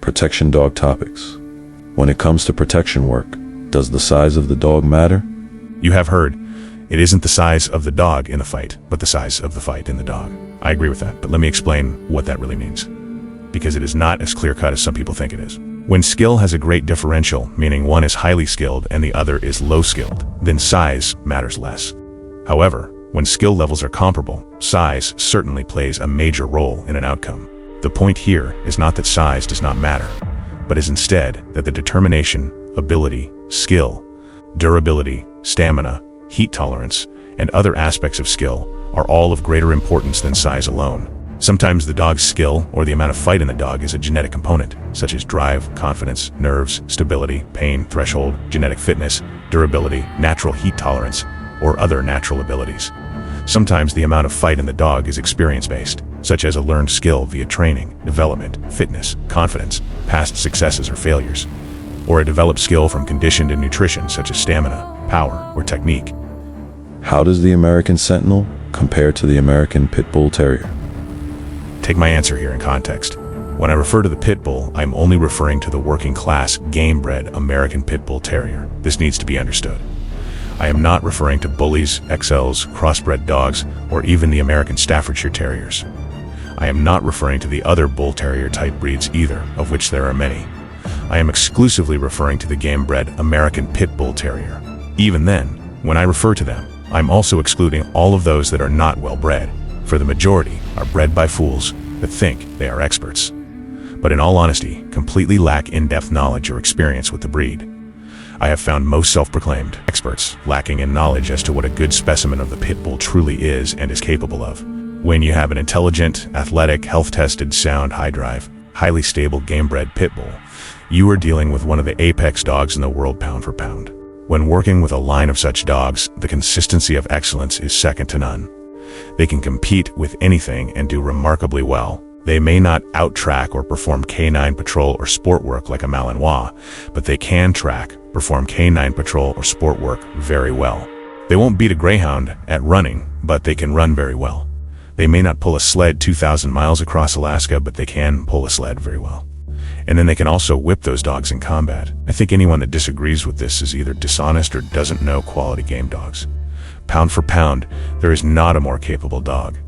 Protection dog topics. When it comes to protection work, does the size of the dog matter? You have heard, it isn't the size of the dog in the fight, but the size of the fight in the dog. I agree with that, but let me explain what that really means, because it is not as clear-cut as some people think it is. When skill has a great differential, meaning one is highly skilled and the other is low skilled, then size matters less. However, when skill levels are comparable, size certainly plays a major role in an outcome. The point here is not that size does not matter, but is instead that the determination, ability, skill, durability, stamina, heat tolerance, and other aspects of skill are all of greater importance than size alone. Sometimes the dog's skill or the amount of fight in the dog is a genetic component, such as drive, confidence, nerves, stability, pain, threshold, genetic fitness, durability, natural heat tolerance, or other natural abilities. Sometimes the amount of fight in the dog is experience-based, such as a learned skill via training, development, fitness, confidence, past successes or failures, or a developed skill from conditioned and nutrition such as stamina, power, or technique. How does the American Sentinel compare to the American Pitbull Terrier? Take my answer here in context. When I refer to the Pitbull, I'm only referring to the working-class, game-bred American Pitbull Terrier. This needs to be understood. I am not referring to bullies, XLs, crossbred dogs, or even the American Staffordshire Terriers. I am not referring to the other Bull Terrier type breeds either, of which there are many. I am exclusively referring to the game-bred American Pit Bull Terrier. Even then, when I refer to them, I'm also excluding all of those that are not well-bred, for the majority are bred by fools that think they are experts, but in all honesty, completely lack in-depth knowledge or experience with the breed. I have found most self-proclaimed experts lacking in knowledge as to what a good specimen of the pit bull truly is and is capable of. When you have an intelligent, athletic, health-tested, sound, high-drive, highly stable game-bred pit bull, you are dealing with one of the apex dogs in the world pound for pound. When working with a line of such dogs, the consistency of excellence is second to none. They can compete with anything and do remarkably well. They may not out-track or perform K9 patrol or sport work like a Malinois, but they can track, perform K9 patrol or sport work very well. They won't beat a greyhound at running, but they can run very well. They may not pull a sled 2,000 miles across Alaska, but they can pull a sled very well. And then they can also whip those dogs in combat. I think anyone that disagrees with this is either dishonest or doesn't know quality game dogs. Pound for pound, there is not a more capable dog.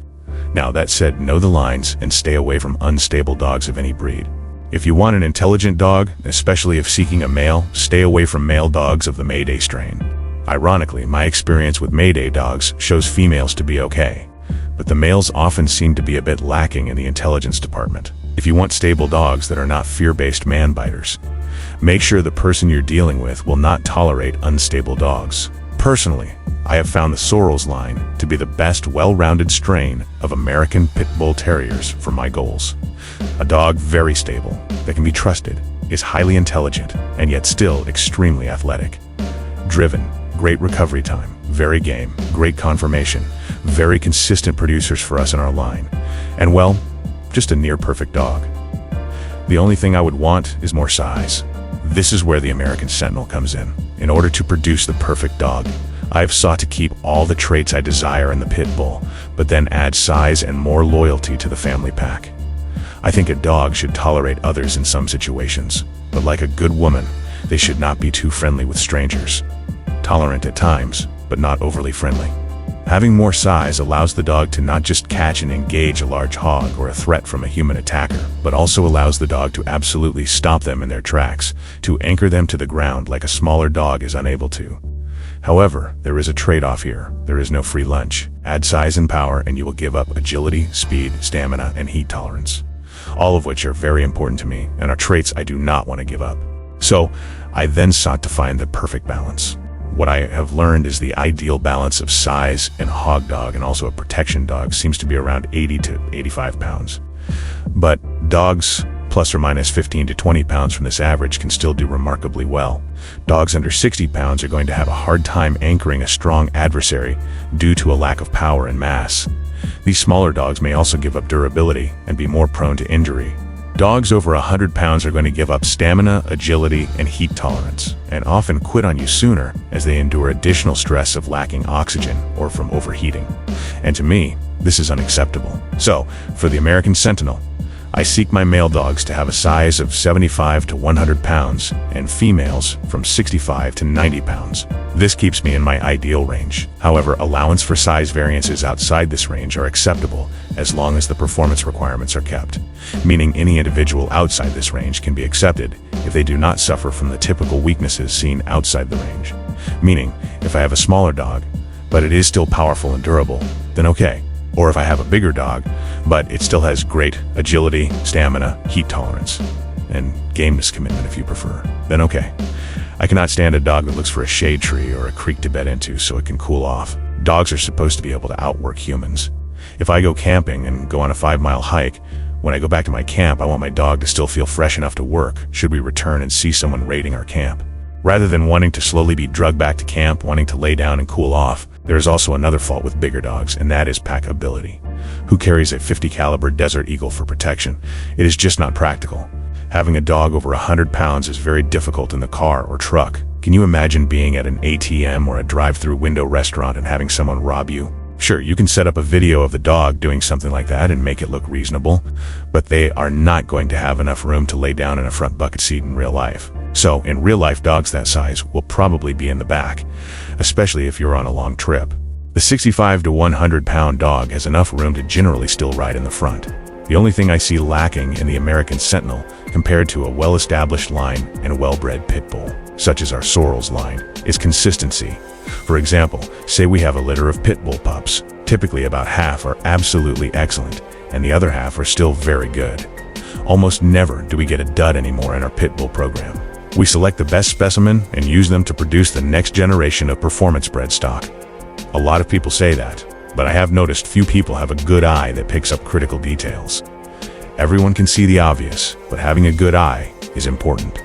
Now, that said, know the lines and stay away from unstable dogs of any breed. If you want an intelligent dog, especially if seeking a male, stay away from male dogs of the Mayday strain. Ironically, my experience with Mayday dogs shows females to be okay, but the males often seem to be a bit lacking in the intelligence department. If you want stable dogs that are not fear-based man-biters, make sure the person you're dealing with will not tolerate unstable dogs. Personally, I have found the Sorrels line to be the best well-rounded strain of American Pit Bull Terriers for my goals. A dog very stable, that can be trusted, is highly intelligent, and yet still extremely athletic. Driven, great recovery time, very game, great conformation, very consistent producers for us in our line, and well, just a near-perfect dog. The only thing I would want is more size. This is where the American Sentinel comes in. In order to produce the perfect dog, I have sought to keep all the traits I desire in the pit bull, but then add size and more loyalty to the family pack. I think a dog should tolerate others in some situations, but like a good woman, they should not be too friendly with strangers. Tolerant at times, but not overly friendly. Having more size allows the dog to not just catch and engage a large hog or a threat from a human attacker, but also allows the dog to absolutely stop them in their tracks, to anchor them to the ground like a smaller dog is unable to. However, there is a trade-off here. There is no free lunch. Add size and power and you will give up agility, speed, stamina, and heat tolerance. All of which are very important to me and are traits I do not want to give up. So, I then sought to find the perfect balance. What I have learned is the ideal balance of size and hog dog and also a protection dog seems to be around 80 to 85 pounds. But dogs plus or minus 15 to 20 pounds from this average can still do remarkably well. Dogs under 60 pounds are going to have a hard time anchoring a strong adversary due to a lack of power and mass. These smaller dogs may also give up durability and be more prone to injury. Dogs over 100 pounds are going to give up stamina, agility, and heat tolerance, and often quit on you sooner as they endure additional stress of lacking oxygen or from overheating. And to me, this is unacceptable. So, for the American Sentinel, I seek my male dogs to have a size of 75 to 100 pounds and females from 65 to 90 pounds. This keeps me in my ideal range. However, allowance for size variances outside this range are acceptable as long as the performance requirements are kept, meaning any individual outside this range can be accepted if they do not suffer from the typical weaknesses seen outside the range. Meaning, if I have a smaller dog, but it is still powerful and durable, then okay. Or if I have a bigger dog, but it still has great agility, stamina, heat tolerance, and gameness commitment if you prefer, then okay. I cannot stand a dog that looks for a shade tree or a creek to bed into so it can cool off. Dogs are supposed to be able to outwork humans. If I go camping and go on a 5-mile hike, when I go back to my camp, I want my dog to still feel fresh enough to work should we return and see someone raiding our camp. Rather than wanting to slowly be drugged back to camp, wanting to lay down and cool off, there is also another fault with bigger dogs, and that is packability. Who carries a .50 caliber Desert Eagle for protection? It is just not practical. Having a dog over 100 pounds is very difficult in the car or truck. Can you imagine being at an ATM or a drive-through window restaurant and having someone rob you? Sure, you can set up a video of the dog doing something like that and make it look reasonable, but they are not going to have enough room to lay down in a front bucket seat in real life. So, in real life, dogs that size will probably be in the back, especially if you're on a long trip. The 65 to 100 pound dog has enough room to generally still ride in the front. The only thing I see lacking in the American Sentinel compared to a well-established line and well-bred Pitbull, such as our Sorrels line, is consistency. For example, say we have a litter of Pitbull pups. Typically about half are absolutely excellent, and the other half are still very good. Almost never do we get a dud anymore in our Pitbull program. We select the best specimen and use them to produce the next generation of performance-bred stock. A lot of people say that, but I have noticed few people have a good eye that picks up critical details. Everyone can see the obvious, but having a good eye is important.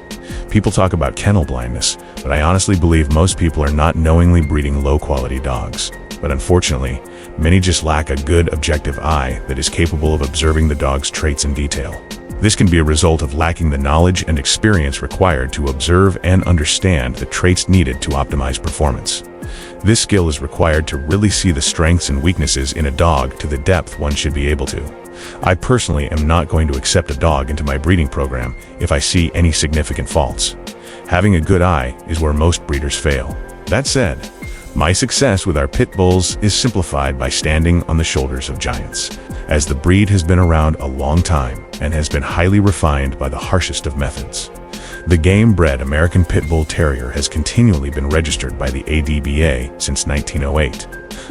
People talk about kennel blindness, but I honestly believe most people are not knowingly breeding low-quality dogs. But unfortunately, many just lack a good objective eye that is capable of observing the dog's traits in detail. This can be a result of lacking the knowledge and experience required to observe and understand the traits needed to optimize performance. This skill is required to really see the strengths and weaknesses in a dog to the depth one should be able to. I personally am not going to accept a dog into my breeding program if I see any significant faults. Having a good eye is where most breeders fail. That said, my success with our pit bulls is simplified by standing on the shoulders of giants, as the breed has been around a long time and has been highly refined by the harshest of methods. The game-bred American Pit Bull Terrier has continually been registered by the APBTA since 1908,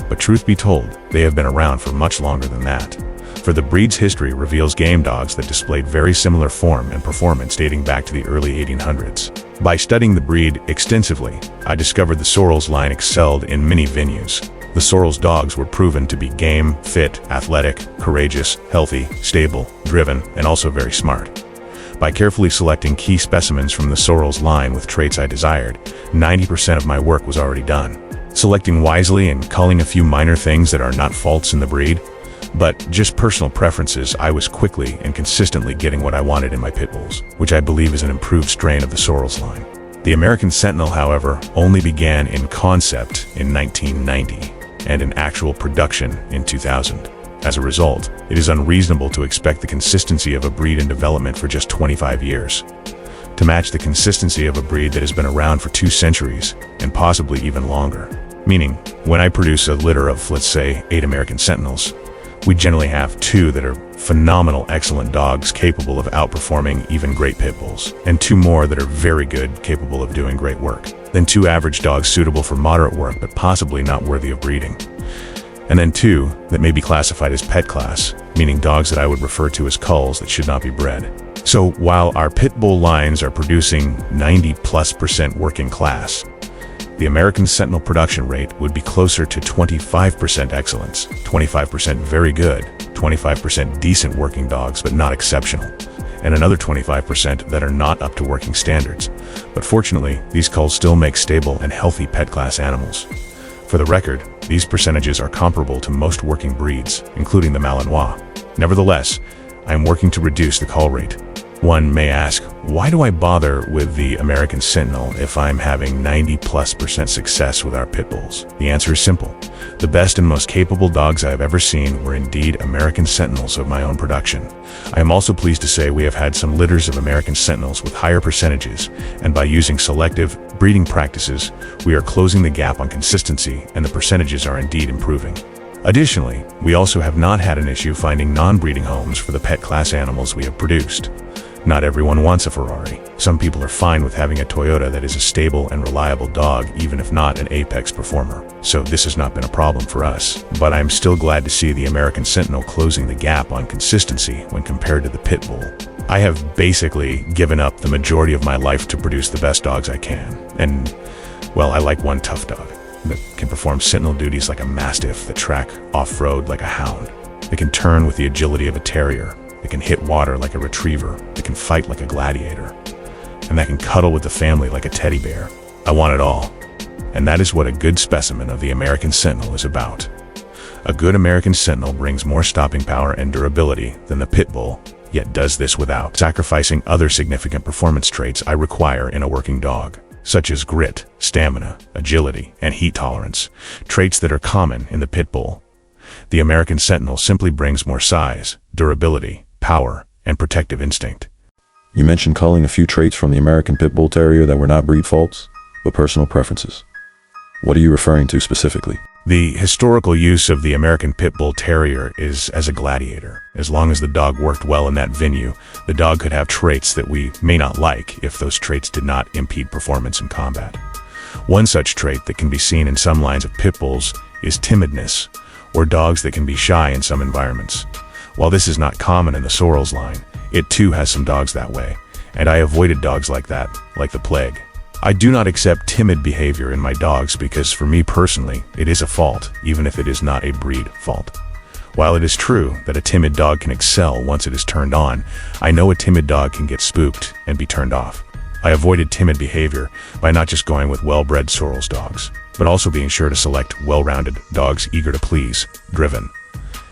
but truth be told, they have been around for much longer than that. For the breed's history reveals game dogs that displayed very similar form and performance dating back to the early 1800s. By studying the breed extensively, I discovered the Sorrels line excelled in many venues. The Sorrels dogs were proven to be game, fit, athletic, courageous, healthy, stable, driven, and also very smart. By carefully selecting key specimens from the Sorrels line with traits I desired, 90% of my work was already done. Selecting wisely and culling a few minor things that are not faults in the breed, but just personal preferences, I was quickly and consistently getting what I wanted in my pit bulls, which I believe is an improved strain of the Sorrels line. The American Sentinel, however, only began in concept in 1990 and in actual production in 2000. As a result, it is unreasonable to expect the consistency of a breed in development for just 25 years. To match the consistency of a breed that has been around for 2 centuries, and possibly even longer. Meaning, when I produce a litter of, let's say, 8 American Sentinels, we generally have 2 that are phenomenal, excellent dogs capable of outperforming even great pit bulls, and 2 more that are very good, capable of doing great work. Then 2 average dogs suitable for moderate work, but possibly not worthy of breeding. And then 2 that may be classified as pet class, meaning dogs that I would refer to as culls that should not be bred. So while our pit bull lines are producing 90+% working class, the American Sentinel production rate would be closer to 25% excellence, 25% very good, 25% decent working dogs but not exceptional, and another 25% that are not up to working standards. But fortunately, these culls still make stable and healthy pet class animals. For the record, these percentages are comparable to most working breeds, including the Malinois. Nevertheless, I am working to reduce the cull rate. One may ask, why do I bother with the American Sentinel if I'm having 90+% success with our pit bulls? The answer is simple. The best and most capable dogs I have ever seen were indeed American Sentinels of my own production. I am also pleased to say we have had some litters of American Sentinels with higher percentages, and by using selective breeding practices, we are closing the gap on consistency, and the percentages are indeed improving. Additionally, we also have not had an issue finding non-breeding homes for the pet class animals we have produced. Not everyone wants a Ferrari. Some people are fine with having a Toyota that is a stable and reliable dog, even if not an apex performer. So this has not been a problem for us. But I'm still glad to see the American Sentinel closing the gap on consistency when compared to the Pitbull. I have basically given up the majority of my life to produce the best dogs I can. And, well, I like one tough dog that can perform sentinel duties like a mastiff, that track off-road like a hound. They can turn with the agility of a terrier. That can hit water like a retriever, that can fight like a gladiator, and that can cuddle with the family like a teddy bear. I want it all. And that is what a good specimen of the American Sentinel is about. A good American Sentinel brings more stopping power and durability than the Pitbull, yet does this without sacrificing other significant performance traits I require in a working dog, such as grit, stamina, agility, and heat tolerance, traits that are common in the Pitbull. The American Sentinel simply brings more size, durability, power, and protective instinct. You mentioned culling a few traits from the American Pit Bull Terrier that were not breed faults, but personal preferences. What are you referring to specifically? The historical use of the American Pit Bull Terrier is as a gladiator. As long as the dog worked well in that venue, the dog could have traits that we may not like if those traits did not impede performance in combat. One such trait that can be seen in some lines of pit bulls is timidness, or dogs that can be shy in some environments. While this is not common in the Sorrels line, it too has some dogs that way, and I avoided dogs like that, like the plague. I do not accept timid behavior in my dogs because for me personally, it is a fault, even if it is not a breed fault. While it is true that a timid dog can excel once it is turned on, I know a timid dog can get spooked and be turned off. I avoided timid behavior by not just going with well-bred Sorrels dogs, but also being sure to select well-rounded dogs eager to please, driven,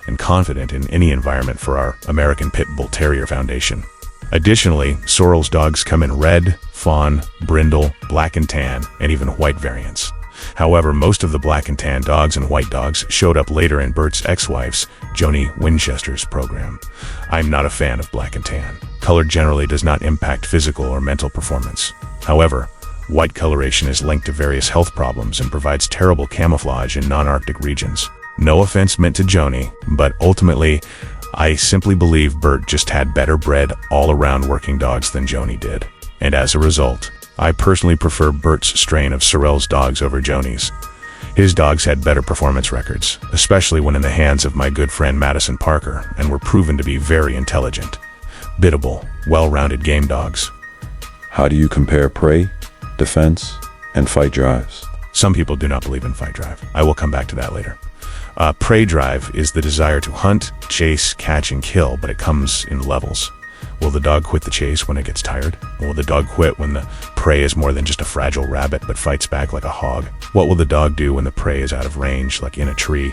and confident in any environment for our American Pit Bull Terrier Foundation. Additionally, Sorrels dogs come in red, fawn, brindle, black and tan, and even white variants. However, most of the black and tan dogs and white dogs showed up later in Bert's ex-wife's, Joni Winchester's program. I'm not a fan of black and tan. Color generally does not impact physical or mental performance. However, white coloration is linked to various health problems and provides terrible camouflage in non-Arctic regions. No offense meant to Joni, but ultimately, I simply believe Bert just had better bred all-around working dogs than Joni did. And as a result, I personally prefer Bert's strain of Sorrels dogs over Joni's. His dogs had better performance records, especially when in the hands of my good friend Madison Parker, and were proven to be very intelligent, biddable, well-rounded game dogs. How do you compare prey, defense, and fight drives? Some people do not believe in fight drive. I will come back to that later. Prey drive is the desire to hunt, chase, catch, and kill, but it comes in levels. Will the dog quit the chase when it gets tired? Will the dog quit when the prey is more than just a fragile rabbit but fights back like a hog? What will the dog do when the prey is out of range, like in a tree?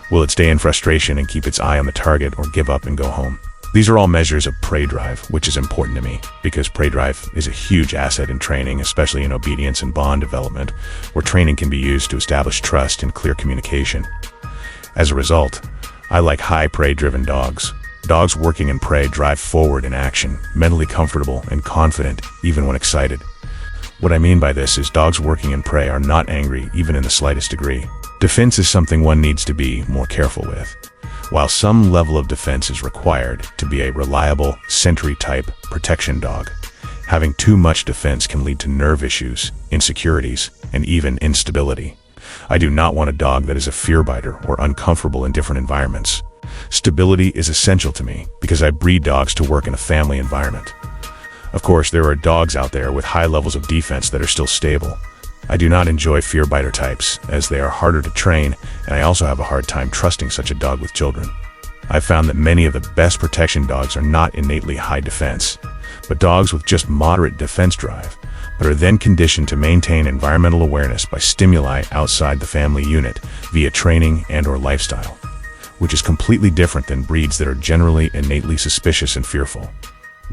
Will it stay in frustration and keep its eye on the target, or give up and go home? These are all measures of prey drive, which is important to me, because prey drive is a huge asset in training, especially in obedience and bond development, where training can be used to establish trust and clear communication. As a result, I like high prey-driven dogs. Dogs working in prey drive forward in action, mentally comfortable and confident, even when excited. What I mean by this is dogs working in prey are not angry, even in the slightest degree. Defense is something one needs to be more careful with. While some level of defense is required to be a reliable, sentry-type protection dog, having too much defense can lead to nerve issues, insecurities, and even instability. I do not want a dog that is a fear biter or uncomfortable in different environments. Stability is essential to me because I breed dogs to work in a family environment. Of course, there are dogs out there with high levels of defense that are still stable. I do not enjoy fear biter types, as they are harder to train, and I also have a hard time trusting such a dog with children. I've found that many of the best protection dogs are not innately high defense, but dogs with just moderate defense drive, but are then conditioned to maintain environmental awareness by stimuli outside the family unit via training and/or lifestyle, which is completely different than breeds that are generally innately suspicious and fearful.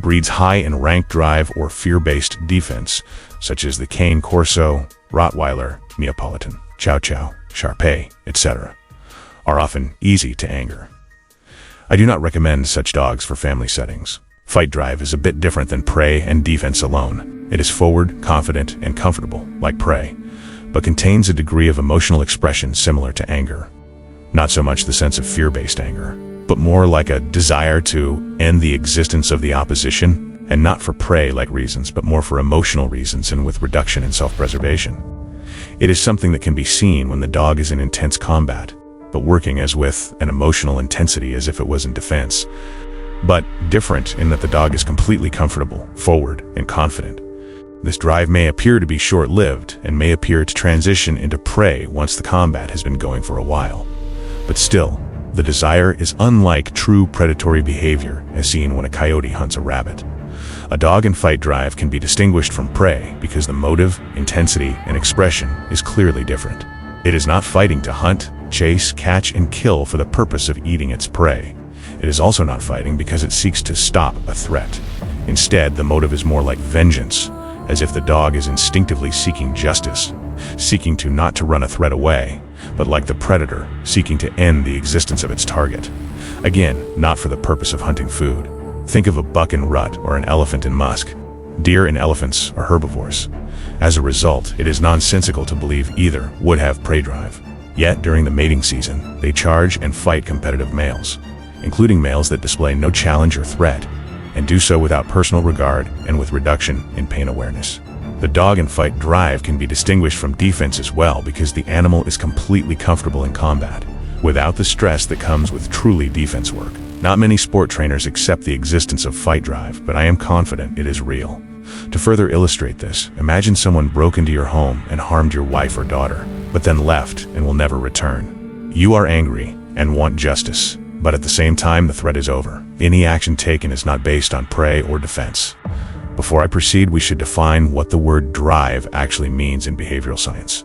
breeds high in rank drive or fear-based defense, such as the Cane Corso, Rottweiler, Neapolitan, Chow Chow, Shar-Pei, etc., are often easy to anger. I do not recommend such dogs for family settings. Fight drive is a bit different than prey and defense alone. It is forward, confident, and comfortable, like prey, but contains a degree of emotional expression similar to anger. Not so much the sense of fear-based anger, but more like a desire to end the existence of the opposition, and not for prey-like reasons, but more for emotional reasons and with reduction in self-preservation. It is something that can be seen when the dog is in intense combat, but working as with an emotional intensity as if it was in defense, but different in that the dog is completely comfortable, forward, and confident. This drive may appear to be short-lived and may appear to transition into prey once the combat has been going for a while. But still, the desire is unlike true predatory behavior as seen when a coyote hunts a rabbit. A dog in fight drive can be distinguished from prey because the motive, intensity, and expression is clearly different. It is not fighting to hunt, chase, catch, and kill for the purpose of eating its prey. It is also not fighting because it seeks to stop a threat. Instead, the motive is more like vengeance, as if the dog is instinctively seeking justice, seeking to not to run a threat away, but like the predator, seeking to end the existence of its target. Again, not for the purpose of hunting food. Think of a buck in rut or an elephant in musk. Deer and elephants are herbivores. As a result, it is nonsensical to believe either would have prey drive. Yet, during the mating season, they charge and fight competitive males, including males that display no challenge or threat, and do so without personal regard and with reduction in pain awareness. The dog in fight drive can be distinguished from defense as well because the animal is completely comfortable in combat, without the stress that comes with truly defense work. Not many sport trainers accept the existence of fight drive, but I am confident it is real. To further illustrate this, imagine someone broke into your home and harmed your wife or daughter, but then left and will never return. You are angry and want justice, but at the same time the threat is over. Any action taken is not based on prey or defense. Before I proceed, we should define what the word drive actually means in behavioral science.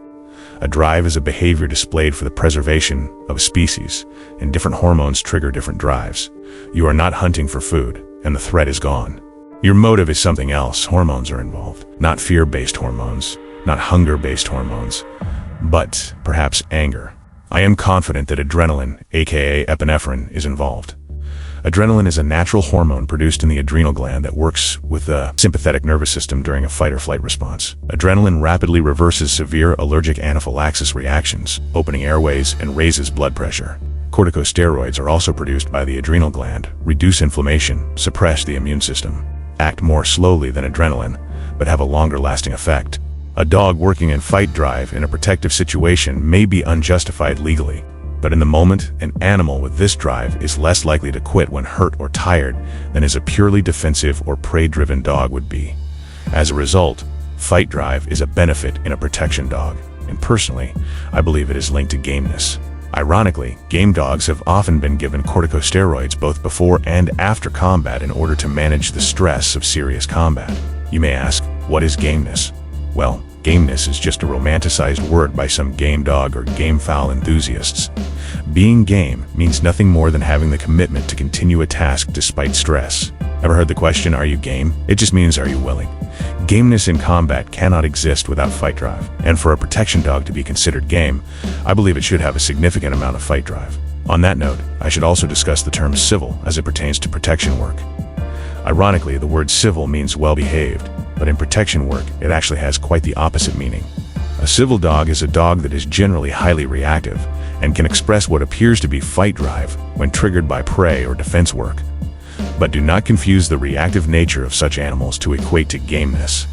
A drive is a behavior displayed for the preservation of a species, and different hormones trigger different drives. You are not hunting for food, and the threat is gone. Your motive is something else. Hormones are involved. Not fear-based hormones, not hunger-based hormones, but perhaps anger. I am confident that adrenaline, aka epinephrine, is involved. Adrenaline is a natural hormone produced in the adrenal gland that works with the sympathetic nervous system during a fight-or-flight response. Adrenaline rapidly reverses severe allergic anaphylaxis reactions, opening airways, and raises blood pressure. Corticosteroids are also produced by the adrenal gland, reduce inflammation, suppress the immune system, act more slowly than adrenaline, but have a longer-lasting effect. A dog working in fight drive in a protective situation may be unjustified legally, but in the moment, an animal with this drive is less likely to quit when hurt or tired than is a purely defensive or prey-driven dog would be. As a result, fight drive is a benefit in a protection dog, and personally, I believe it is linked to gameness. Ironically, game dogs have often been given corticosteroids both before and after combat in order to manage the stress of serious combat. You may ask, what is gameness? Well, gameness is just a romanticized word by some game dog or gamefowl enthusiasts. Being game means nothing more than having the commitment to continue a task despite stress. Ever heard the question, are you game? It just means, are you willing? Gameness in combat cannot exist without fight drive, and for a protection dog to be considered game, I believe it should have a significant amount of fight drive. On that note, I should also discuss the term civil as it pertains to protection work. Ironically, the word civil means well-behaved, but in protection work, it actually has quite the opposite meaning. A civil dog is a dog that is generally highly reactive and can express what appears to be fight drive when triggered by prey or defense work. But do not confuse the reactive nature of such animals to equate to gameness.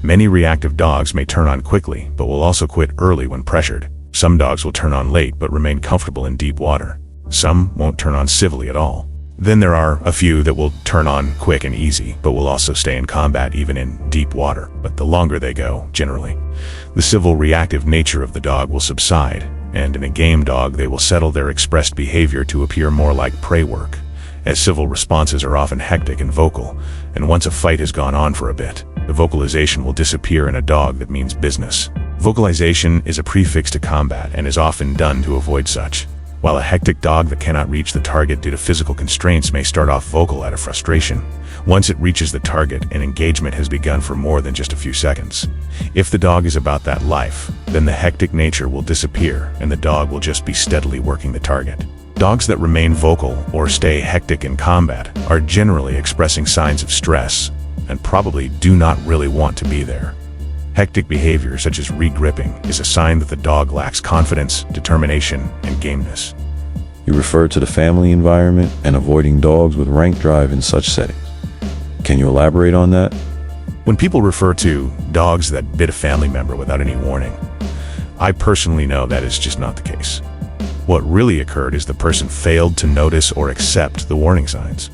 Many reactive dogs may turn on quickly, but will also quit early when pressured. Some dogs will turn on late but remain comfortable in deep water. Some won't turn on civilly at all. Then there are a few that will turn on quick and easy, but will also stay in combat even in deep water. But the longer they go, generally, the civil reactive nature of the dog will subside, and in a game dog they will settle their expressed behavior to appear more like prey work, as civil responses are often hectic and vocal, and once a fight has gone on for a bit, the vocalization will disappear in a dog that means business. Vocalization is a prefix to combat and is often done to avoid such. While a hectic dog that cannot reach the target due to physical constraints may start off vocal out of frustration, once it reaches the target, an engagement has begun for more than just a few seconds. If the dog is about that life, then the hectic nature will disappear and the dog will just be steadily working the target. Dogs that remain vocal or stay hectic in combat are generally expressing signs of stress and probably do not really want to be there. Hectic behavior such as re-gripping is a sign that the dog lacks confidence, determination, and gameness. You refer to the family environment and avoiding dogs with rank drive in such settings. Can you elaborate on that? When people refer to dogs that bit a family member without any warning, I personally know that is just not the case. What really occurred is the person failed to notice or accept the warning signs.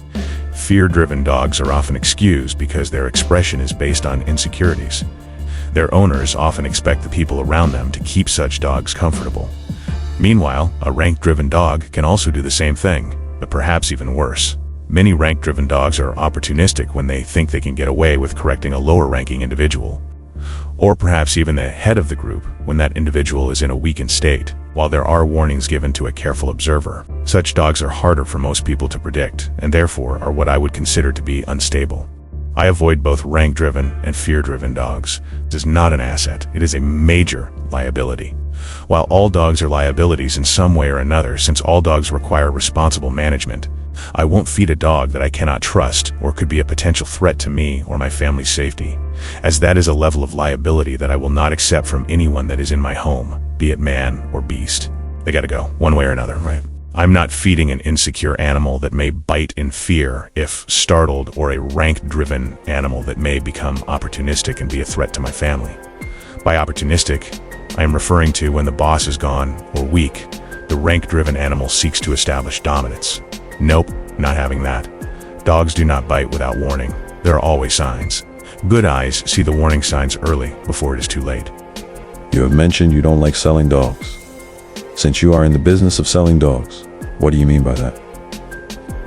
Fear-driven dogs are often excused because their expression is based on insecurities. Their owners often expect the people around them to keep such dogs comfortable. Meanwhile, a rank-driven dog can also do the same thing, but perhaps even worse. Many rank-driven dogs are opportunistic when they think they can get away with correcting a lower-ranking individual, or perhaps even the head of the group when that individual is in a weakened state. While there are warnings given to a careful observer, such dogs are harder for most people to predict and therefore are what I would consider to be unstable. I avoid both rank-driven and fear-driven dogs. This is not an asset, it is a major liability. While all dogs are liabilities in some way or another, since all dogs require responsible management, I won't feed a dog that I cannot trust or could be a potential threat to me or my family's safety, as that is a level of liability that I will not accept from anyone that is in my home, be it man or beast. They gotta go, one way or another, right? I'm not feeding an insecure animal that may bite in fear if startled, or a rank-driven animal that may become opportunistic and be a threat to my family. By opportunistic, I am referring to when the boss is gone or weak, the rank-driven animal seeks to establish dominance. Nope, not having that. Dogs do not bite without warning. There are always signs. Good eyes see the warning signs early before it is too late. You have mentioned you don't like selling dogs. Since you are in the business of selling dogs, what do you mean by that?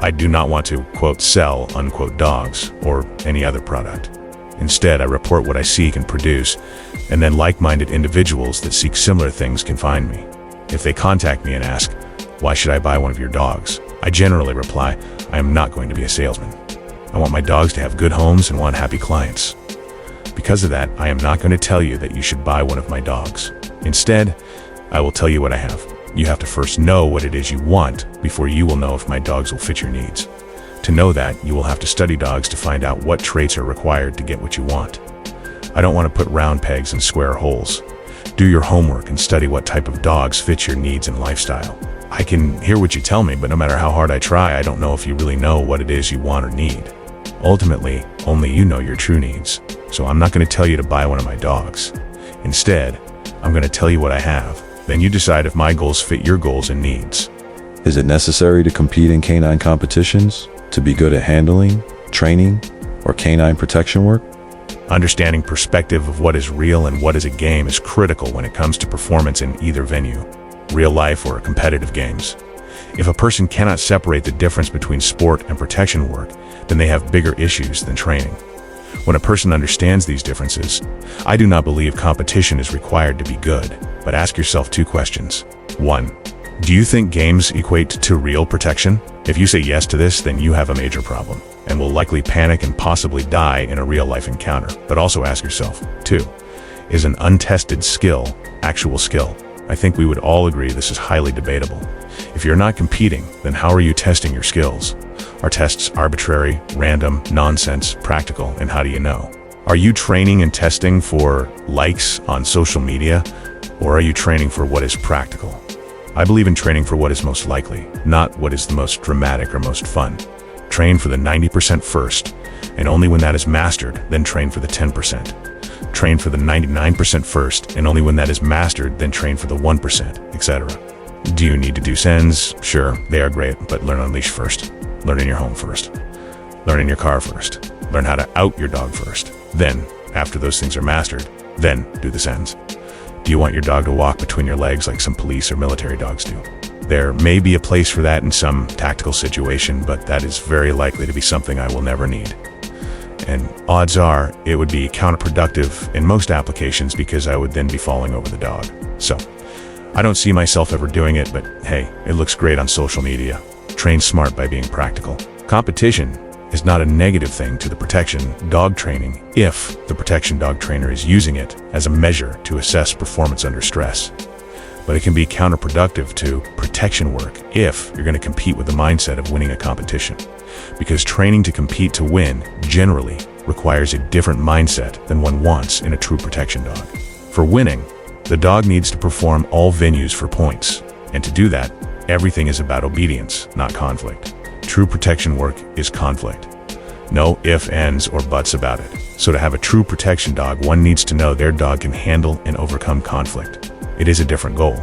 I do not want to, quote, sell, unquote, dogs or any other product. Instead, I report what I seek and produce, and then like-minded individuals that seek similar things can find me. If they contact me and ask, "Why should I buy one of your dogs?" I generally reply, "I am not going to be a salesman. I want my dogs to have good homes and want happy clients. Because of that, I am not going to tell you that you should buy one of my dogs. Instead, I will tell you what I have. You have to first know what it is you want before you will know if my dogs will fit your needs. To know that, you will have to study dogs to find out what traits are required to get what you want. I don't want to put round pegs in square holes. Do your homework and study what type of dogs fit your needs and lifestyle. I can hear what you tell me, but no matter how hard I try, I don't know if you really know what it is you want or need. Ultimately, only you know your true needs. So I'm not going to tell you to buy one of my dogs. Instead, I'm going to tell you what I have. Then you decide if my goals fit your goals and needs. Is it necessary to compete in canine competitions to be good at handling, training, or canine protection work? Understanding perspective of what is real and what is a game is critical when it comes to performance in either venue, real life or competitive games. If a person cannot separate the difference between sport and protection work, then they have bigger issues than training. When a person understands these differences, I do not believe competition is required to be good, but ask yourself 2 questions. 1. Do you think games equate to real protection? If you say yes to this, then you have a major problem, and will likely panic and possibly die in a real-life encounter. But also ask yourself, 2. Is an untested skill actual skill? I think we would all agree this is highly debatable. If you're not competing, then how are you testing your skills? Are tests arbitrary, random, nonsense, practical, and how do you know? Are you training and testing for likes on social media, or are you training for what is practical? I believe in training for what is most likely, not what is the most dramatic or most fun. Train for the 90% first, and only when that is mastered, then train for the 10%. Train for the 99% first, and only when that is mastered, then train for the 1%, etc. Do you need to do sends? Sure, they are great, but learn on leash first. Learn in your home first. Learn in your car first. Learn how to out your dog first. Then, after those things are mastered, then do the sends. Do you want your dog to walk between your legs like some police or military dogs do? There may be a place for that in some tactical situation, but that is very likely to be something I will never need. And odds are, it would be counterproductive in most applications because I would then be falling over the dog. So, I don't see myself ever doing it, but hey, it looks great on social media. Train smart by being practical. Competition is not a negative thing to the protection dog training if the protection dog trainer is using it as a measure to assess performance under stress. But it can be counterproductive to protection work if you're going to compete with the mindset of winning a competition. Because training to compete to win generally requires a different mindset than one wants in a true protection dog. For winning, the dog needs to perform all venues for points. And to do that, everything is about obedience, not conflict. True protection work is conflict. No ifs, ands, or buts about it. So to have a true protection dog, one needs to know their dog can handle and overcome conflict. It is a different goal.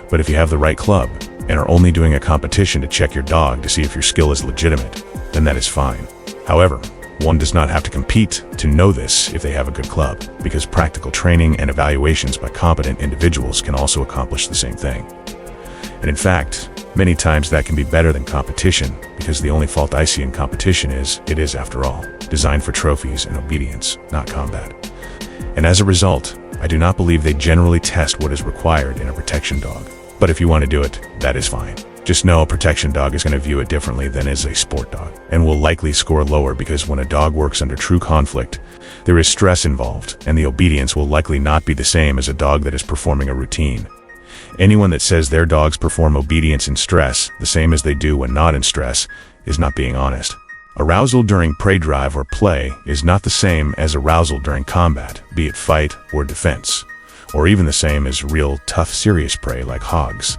But if you have the right club and are only doing a competition to check your dog to see if your skill is legitimate, then that is fine. However, one does not have to compete to know this if they have a good club, because practical training and evaluations by competent individuals can also accomplish the same thing. And in fact, many times that can be better than competition, because the only fault I see in competition is, it is, after all, designed for trophies and obedience, not combat. And as a result, I do not believe they generally test what is required in a protection dog. But if you want to do it, that is fine. Just know a protection dog is going to view it differently than is a sport dog, and will likely score lower because when a dog works under true conflict, there is stress involved, and the obedience will likely not be the same as a dog that is performing a routine. Anyone that says their dogs perform obedience in stress the same as they do when not in stress is not being honest. Arousal during prey drive or play is not the same as arousal during combat, be it fight or defense, or even the same as real tough serious prey like hogs.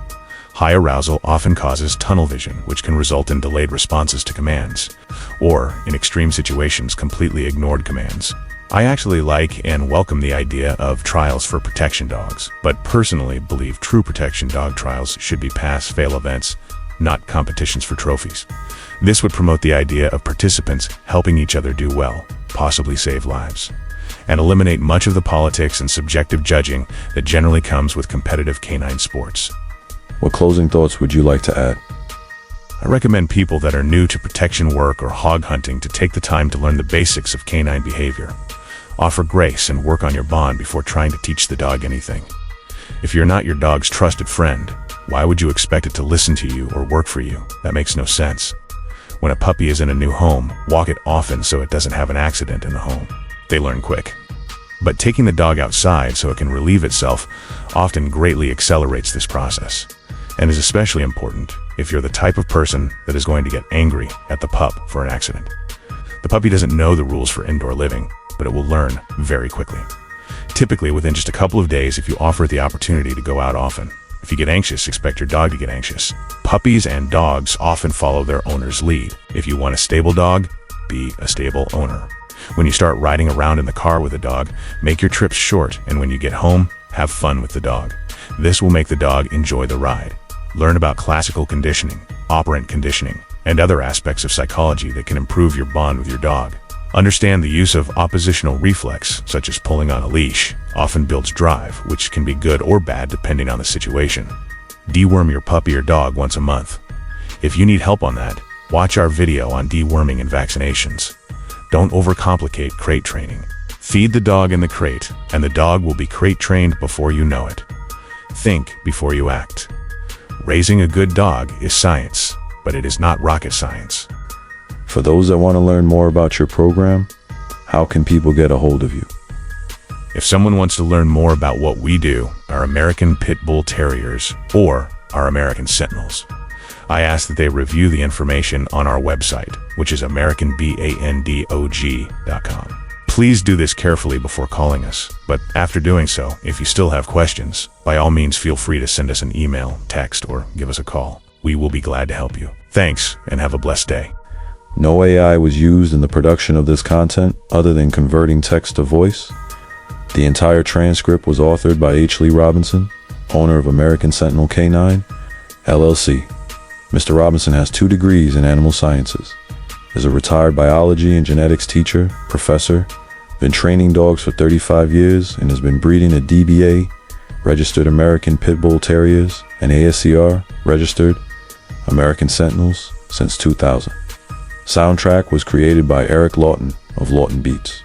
High arousal often causes tunnel vision, which can result in delayed responses to commands, or, in extreme situations, completely ignored commands. I actually like and welcome the idea of trials for protection dogs, but personally believe true protection dog trials should be pass-fail events, not competitions for trophies. This would promote the idea of participants helping each other do well, possibly save lives, and eliminate much of the politics and subjective judging that generally comes with competitive canine sports. What closing thoughts would you like to add? I recommend people that are new to protection work or hog hunting to take the time to learn the basics of canine behavior. Offer grace and work on your bond before trying to teach the dog anything. If you're not your dog's trusted friend, why would you expect it to listen to you or work for you? That makes no sense. When a puppy is in a new home, walk it often so it doesn't have an accident in the home. They learn quick. But taking the dog outside so it can relieve itself often greatly accelerates this process, and is especially important if you're the type of person that is going to get angry at the pup for an accident. The puppy doesn't know the rules for indoor living, but it will learn very quickly. Typically within just a couple of days if you offer it the opportunity to go out often. If you get anxious, expect your dog to get anxious. Puppies and dogs often follow their owner's lead. If you want a stable dog, be a stable owner. When you start riding around in the car with a dog, make your trips short, and when you get home, have fun with the dog. This will make the dog enjoy the ride. Learn about classical conditioning, operant conditioning, and other aspects of psychology that can improve your bond with your dog. Understand the use of oppositional reflex, such as pulling on a leash, often builds drive, which can be good or bad depending on the situation. Deworm your puppy or dog once a month. If you need help on that, watch our video on deworming and vaccinations. Don't overcomplicate crate training. Feed the dog in the crate, and the dog will be crate trained before you know it. Think before you act. Raising a good dog is science, but it is not rocket science. For those that want to learn more about your program, how can people get a hold of you? If someone wants to learn more about what we do, our American Pitbull Terriers, or our American Sentinels, I ask that they review the information on our website, which is AmericanBandog.com. Please do this carefully before calling us, but after doing so, if you still have questions, by all means feel free to send us an email, text, or give us a call. We will be glad to help you. Thanks, and have a blessed day. No AI was used in the production of this content other than converting text to voice. The entire transcript was authored by H. Lee Robinson, owner of American Sentinel K9, LLC. Mr. Robinson has 2 degrees in animal sciences, is a retired biology and genetics teacher, professor, been training dogs for 35 years, and has been breeding a DBA, registered American Pitbull Terriers, and ASCR, registered American Sentinels, since 2000. Soundtrack was created by Eric Lawton of Lawton Beats.